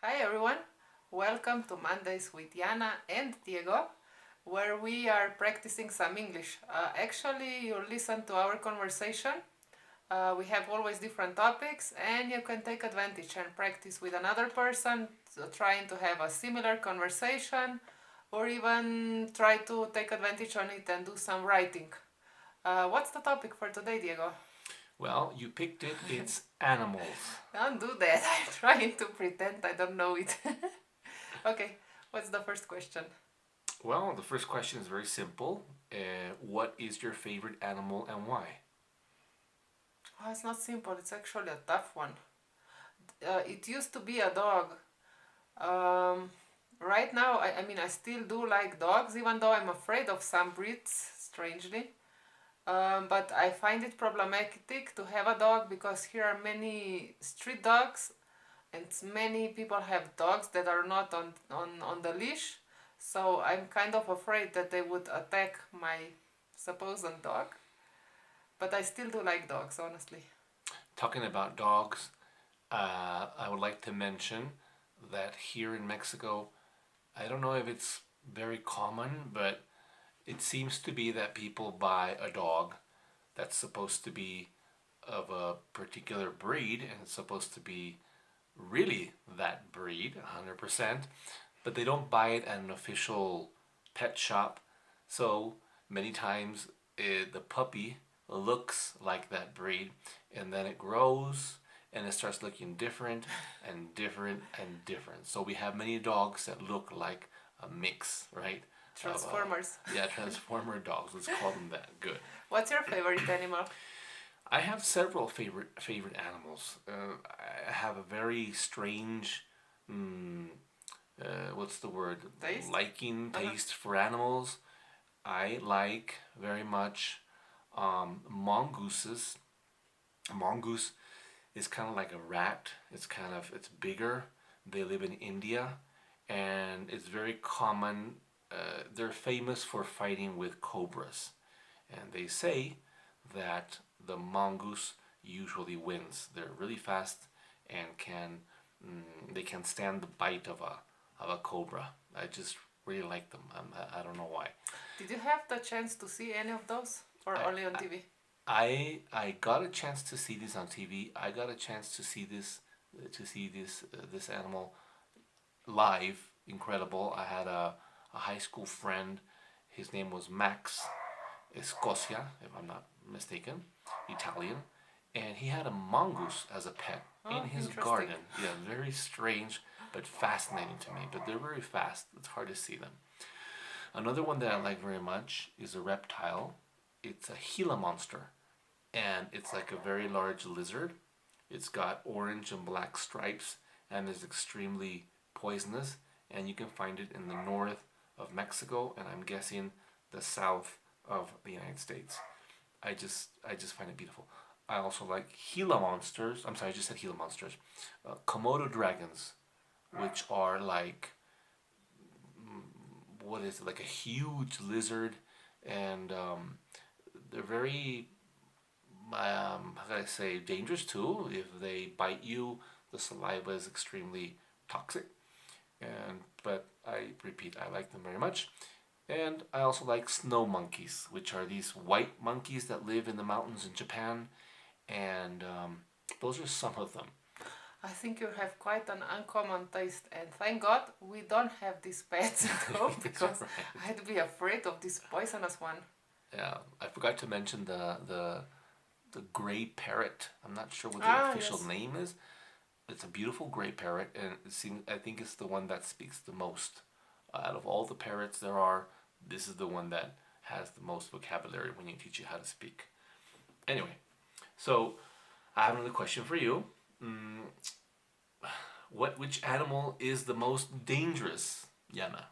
Hi everyone, welcome to Mondays with Yana and Diego, where we are practicing some English. Actually, you listen to our conversation. We have always different topics, and you can take advantage and practice with another person, trying to have a similar conversation, or even try to take advantage on it and do some writing. What's the topic for today, Diego? Well, you picked it. It's animals. Don't do that. I'm trying to pretend I don't know it. Okay, what's the first question? Well, the first question is very simple. What is your favorite animal and why? Oh, it's not simple. It's actually a tough one. It used to be a dog. Um, right now, I still do like dogs, even though I'm afraid of some breeds, strangely. But I find it problematic to have a dog because here are many street dogs, and many people have dogs that are not on the leash. So I'm kind of afraid that they would attack my supposed dog. But I still do like dogs, honestly. Talking about dogs, I would like to mention that here in Mexico, I don't know if it's very common, but it seems to be that people buy a dog that's supposed to be of a particular breed and it's supposed to be really that breed 100%, but they don't buy it at an official pet shop. So many times the puppy looks like that breed and then it grows and it starts looking different and different and different. So we have many dogs that look like a mix, right? Transformers. Yeah, transformer dogs. Let's call them that. Good. What's your favorite animal? I have several favorite animals. I have a very strange, mm, what's the word? Taste? Liking Uh-huh. taste for animals. I like very much mongooses. A mongoose is kind of like a rat. It's bigger. They live in India, and it's very common. They're famous for fighting with cobras, and they say that the mongoose usually wins. They're really fast and they can stand the bite of a cobra. I just really like them. I don't know why. Did you have the chance to see any of those? Or I, only on TV? I got a chance to see this on TV. I got a chance this animal live. Incredible. I had a high school friend. His name was Max Escocia, if I'm not mistaken, Italian, and he had a mongoose as a pet Oh, in his interesting. garden. Yeah, very strange but fascinating to me. But they're very fast. It's hard to see them. Another one that I like very much is a reptile. It's a Gila monster, and it's like a very large lizard. It's got orange and black stripes and is extremely poisonous. And you can find it in the north of Mexico, and I'm guessing the south of the United States. I just find it beautiful. I also like Gila monsters. I'm sorry, I just said Gila monsters. Komodo dragons, which are like what is it, like a huge lizard, and they're very how can I say, dangerous too. If they bite you, the saliva is extremely toxic. And but I repeat, I like them very much. And I also like snow monkeys, which are these white monkeys that live in the mountains in Japan. And those are some of them. I think you have quite an uncommon taste, and thank God we don't have these pets at home because Right. I'd be afraid of this poisonous one. Yeah, I forgot to mention the gray parrot. I'm not sure what the Ah, official yes. name is. It's a beautiful gray parrot, and I think it's the one that speaks the most. Out of all the parrots there are, this is the one that has the most vocabulary when you teach it how to speak. Anyway, so I have another question for you. Mm, which animal is the most dangerous, Yana?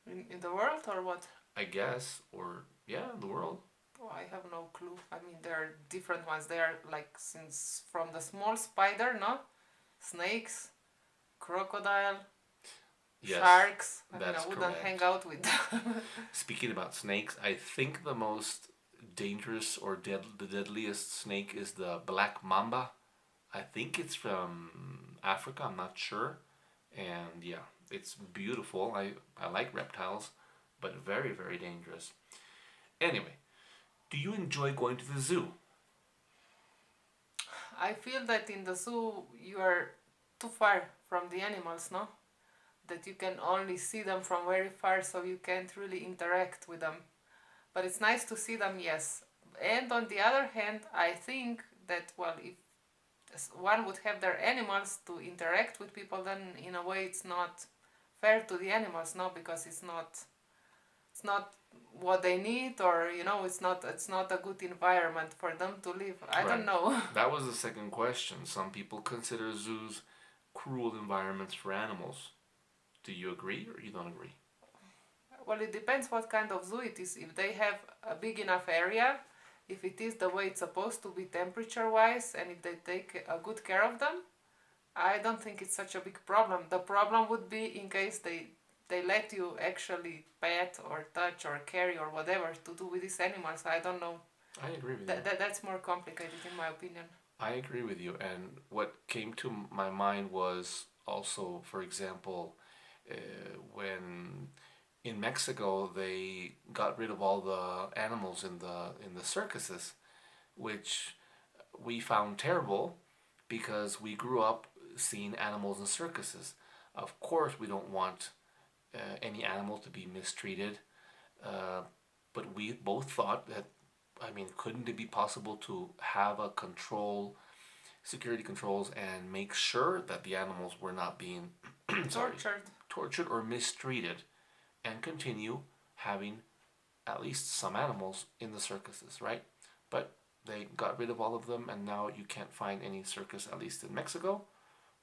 In the world or what? I guess, or yeah, the world. Oh, I have no clue. I mean, there are different ones. They are like since from the small spider, no? Snakes, crocodile, Yes, sharks. I mean, that's I wouldn't hang correct. out with them. Speaking about snakes, I think the most dangerous or the deadliest snake is the black mamba. I think it's from Africa. I'm not sure, And yeah, it's beautiful. I like reptiles, but very, very dangerous. Anyway, do you enjoy going to the zoo? I feel that in the zoo you are too far from the animals, no? That you can only see them from very far, so you can't really interact with them. But it's nice to see them, yes. And on the other hand, I think that, well, if one would have their animals to interact with people, then in a way it's not fair to the animals, no? Because it's not what they need, or it's not a good environment for them to live. I don't Right. know. That was the second question. Some people consider zoos cruel environments for animals. Do you agree or you don't agree? Well, it depends what kind of zoo it is. If they have a big enough area, if it is the way it's supposed to be temperature wise, and if they take a good care of them, I don't think it's such a big problem. The problem would be in case they let you actually pet or touch or carry or whatever to do with these animals. I don't know. I agree with you. That's more complicated in my opinion. I agree with you. And what came to my mind was also, for example, when in Mexico they got rid of all the animals in the circuses, which we found terrible because we grew up seeing animals in circuses. Of course, we don't want any animal to be mistreated, uh, but we both thought that, I mean, couldn't it be possible to have a control, security controls, and make sure that the animals were not being sorry, Tortured. tortured or mistreated, and continue having at least some animals in the circuses, right? But they got rid of all of them, and now you can't find any circus, at least in Mexico,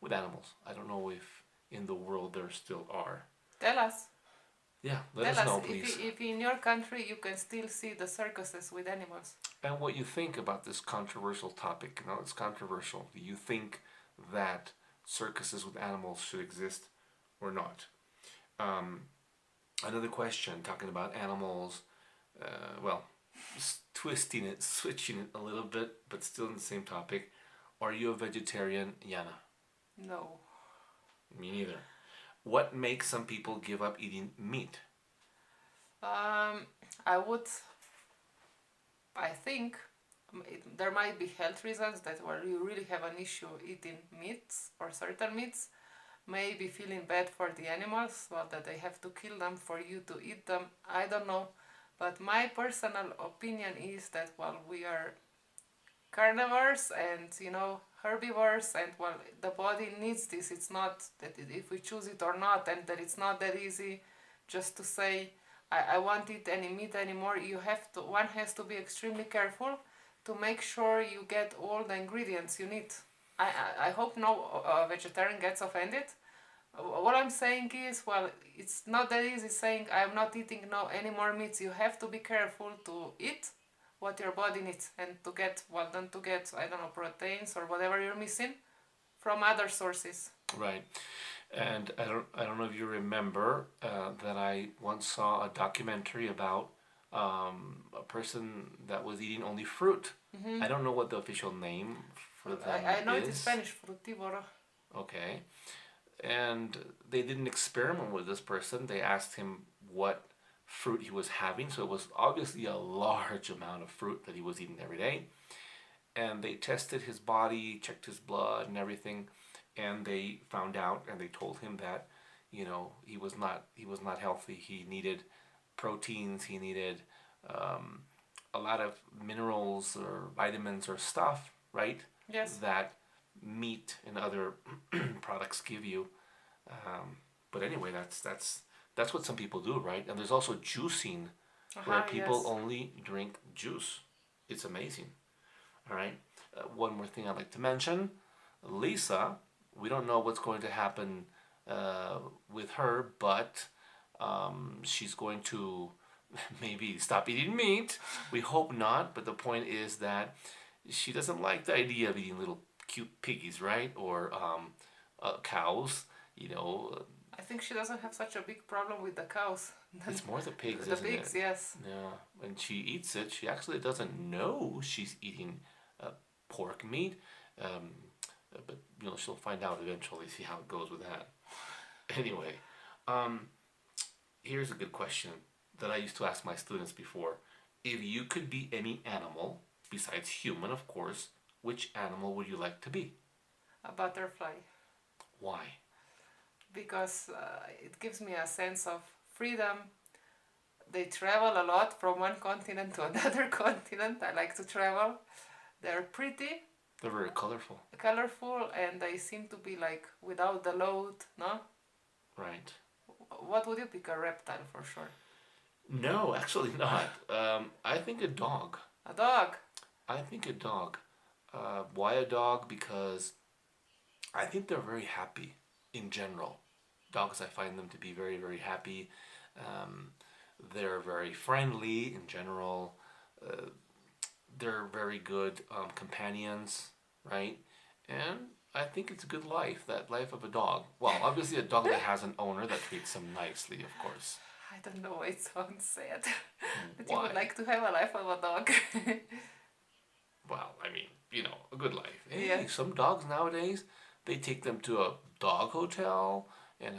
with animals. I don't know if in the world there still are. Tell us. Yeah, let Tell us us know, if please. if in your country you can still see the circuses with animals. And what you think about this controversial topic. You know, it's controversial. Do you think that circuses with animals should exist or not? Um, Another question talking about animals, well, twisting it, switching it a little bit, but still in the same topic. Are you a vegetarian, Yana? No. Me neither. What makes some people give up eating meat? Um, I would. I think there might be health reasons that where you really have an issue eating meats or certain meats. Maybe feeling bad for the animals, well, that they have to kill them for you to eat them. I don't know. But my personal opinion is that, well, we are carnivores and, herbivores, and, well, the body needs this. It's not that if we choose it or not, and that it's not that easy just to say, I won't eat any meat anymore. One has to be extremely careful to make sure you get all the ingredients you need. I hope no vegetarian gets offended. What I'm saying is, well, it's not that easy saying I'm not eating no any more meats. You have to be careful to eat what your body needs, and to get, well, then to get, I don't know, proteins or whatever you're missing from other sources. Right. And I don't know if you remember that I once saw a documentary about a person that was eating only fruit. I don't know what the official name for them I know it is is. Spanish, frutivoro. Okay. And they did an experiment with this person. They asked him what fruit he was having. So it was obviously a large amount of fruit that he was eating every day. And they tested his body, checked his blood and everything, and they found out and they told him that, he was not healthy. He needed proteins. He needed um, a lot of minerals or vitamins or stuff, right? Yes. That meat and other products give you. Um, but anyway, that's what some people do, right? And there's also juicing, where people Yes. only drink juice. It's amazing. All right. One more thing I'd like to mention, Lisa. We don't know what's going to happen with her, but she's going to maybe stop eating meat. We hope not, but the point is that she doesn't like the idea of eating little cute piggies, right? Or cows. You know, I think she doesn't have such a big problem with the cows. it's more the pigs, The isn't it? pigs, yes. Yeah. When she eats it, she actually doesn't know she's eating pork meat. Um, but she'll find out eventually. See how it goes with that. Anyway, um, here's a good question that I used to ask my students before. If you could be any animal, besides human, of course, which animal would you like to be? A butterfly. Why? Because it gives me a sense of freedom. They travel a lot from one continent to another continent. I like to travel. They're pretty, They're very colorful. colorful, and they seem to be like without the load, no? Right. What would you pick? A reptile for sure. No, actually not. I think a dog. A dog. I think a dog. Why a dog? Because I think they're very happy in general. Dogs, I find them to be very, very happy. Um, they're very friendly in general. Uh, they're very good companions, right? And I think it's a good life, that life of a dog. Well, obviously, a dog that has an owner that treats them nicely, of course. I don't know why it sounds sad. That you would Why? like to have a life of a dog. Well, I mean, a good life. Yeah. Hey, some dogs nowadays, they take them to a dog hotel and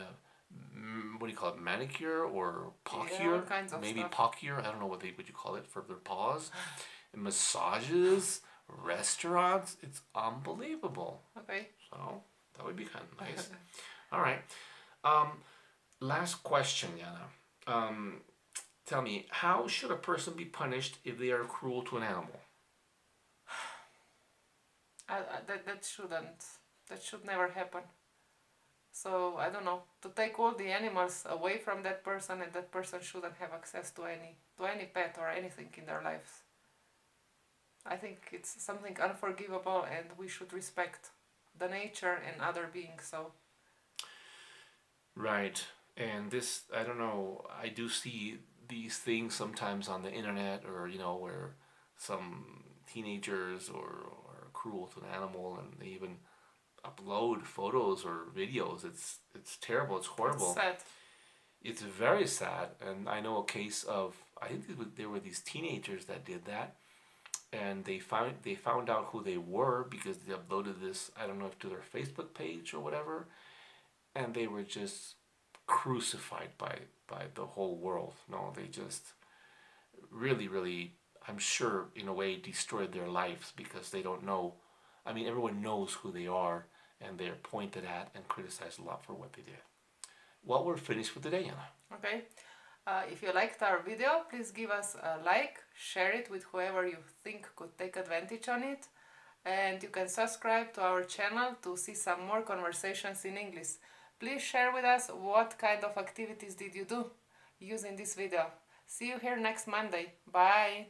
what do you call it, manicure or Yeah, all pocure? kinds of Maybe stuff. pocure. I don't know what you call it for their paws. And massages, restaurants. It's unbelievable. Okay. So that would be kind of nice. All right. Last question, Yana. Tell me, how should a person be punished if they are cruel to an animal? That should never happen. So I don't know, to take all the animals away from that person, and that person shouldn't have access to any pet or anything in their lives. I think it's something unforgivable, and we should respect the nature and other beings. So Right. And this, I don't know, I do see these things sometimes on the internet or, where some teenagers or are cruel to an animal and they even upload photos or videos. It's terrible. It's it's horrible. sad. It's very sad. And I know a case of, I think there were these teenagers that did that. And they found out who they were because they uploaded this, I don't know if to their Facebook page or whatever, and they were just crucified by the whole world. No, they just really, really, I'm sure, in a way, destroyed their lives because they don't know. I mean, everyone knows who they are, and they're pointed at and criticized a lot for what they did. Well, we're finished for today, Anna. Okay. If you liked our video, please give us a like, share it with whoever you think could take advantage on it, and you can subscribe to our channel to see some more conversations in English. Please share with us what kind of activities did you do using this video. See you here next Monday. Bye!